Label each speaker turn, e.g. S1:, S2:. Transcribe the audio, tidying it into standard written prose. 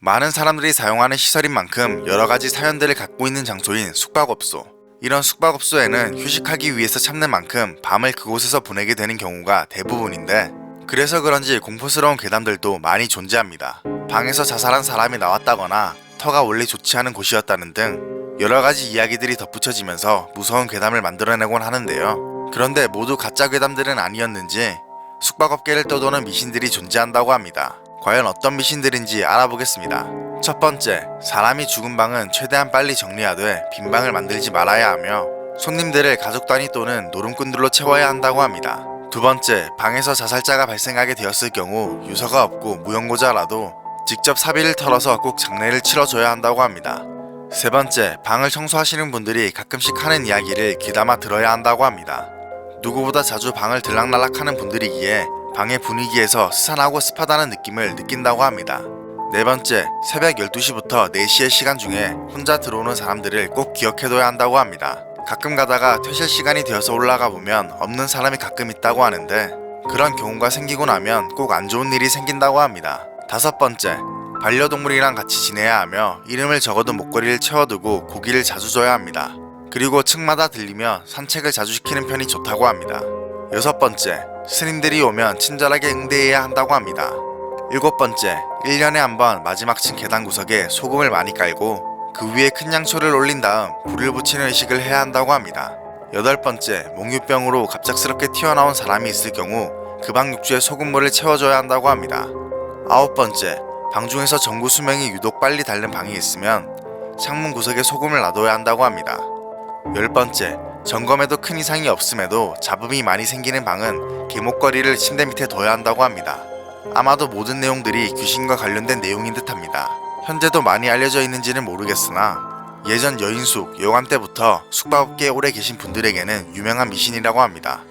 S1: 많은 사람들이 사용하는 시설인 만큼 여러가지 사연들을 갖고 있는 장소인 숙박업소. 이런 숙박업소에는 휴식하기 위해서 참는 만큼 밤을 그곳에서 보내게 되는 경우가 대부분인데, 그래서 그런지 공포스러운 괴담들도 많이 존재합니다. 방에서 자살한 사람이 나왔다거나 터가 원래 좋지 않은 곳이었다는 등 여러가지 이야기들이 덧붙여지면서 무서운 괴담을 만들어내곤 하는데요. 그런데 모두 가짜 괴담들은 아니었는지 숙박업계를 떠도는 미신들이 존재한다고 합니다. 과연 어떤 미신들인지 알아보겠습니다. 첫 번째, 사람이 죽은 방은 최대한 빨리 정리하되 빈 방을 만들지 말아야 하며 손님들을 가족 단위 또는 노름꾼들로 채워야 한다고 합니다. 두 번째, 방에서 자살자가 발생하게 되었을 경우 유서가 없고 무용고자라도 직접 사비를 털어서 꼭 장례를 치러줘야 한다고 합니다. 세 번째, 방을 청소하시는 분들이 가끔씩 하는 이야기를 귀담아 들어야 한다고 합니다. 누구보다 자주 방을 들락날락하는 분들이기에 방의 분위기에서 스산하고 습하다는 느낌을 느낀다고 합니다. 네 번째, 새벽 12시부터 4시의 시간 중에 혼자 들어오는 사람들을 꼭 기억해둬야 한다고 합니다. 가끔 가다가 퇴실 시간이 되어서 올라가 보면 없는 사람이 가끔 있다고 하는데, 그런 경우가 생기고 나면 꼭 안 좋은 일이 생긴다고 합니다. 다섯 번째, 반려동물이랑 같이 지내야 하며 이름을 적어둔 목걸이를 채워두고 고기를 자주 줘야 합니다. 그리고 층마다 들리며 산책을 자주 시키는 편이 좋다고 합니다. 여섯 번째, 스님들이 오면 친절하게 응대해야 한다고 합니다. 일곱 번째, 1년에 한 번 마지막 층 계단 구석에 소금을 많이 깔고 그 위에 큰 양초를 올린 다음 불을 붙이는 의식을 해야 한다고 합니다. 여덟 번째, 몽유병으로 갑작스럽게 튀어나온 사람이 있을 경우 그 방 욕조에 소금물을 채워줘야 한다고 합니다. 아홉 번째, 방 중에서 전구 수명이 유독 빨리 닳는 방이 있으면 창문 구석에 소금을 놔둬야 한다고 합니다. 열 번째, 점검에도 큰 이상이 없음에도 잡음이 많이 생기는 방은 개목걸이를 침대 밑에 둬야 한다고 합니다. 아마도 모든 내용들이 귀신과 관련된 내용인 듯합니다. 현재도 많이 알려져 있는지는 모르겠으나 예전 여인숙, 여관 때부터 숙박업계에 오래 계신 분들에게는 유명한 미신이라고 합니다.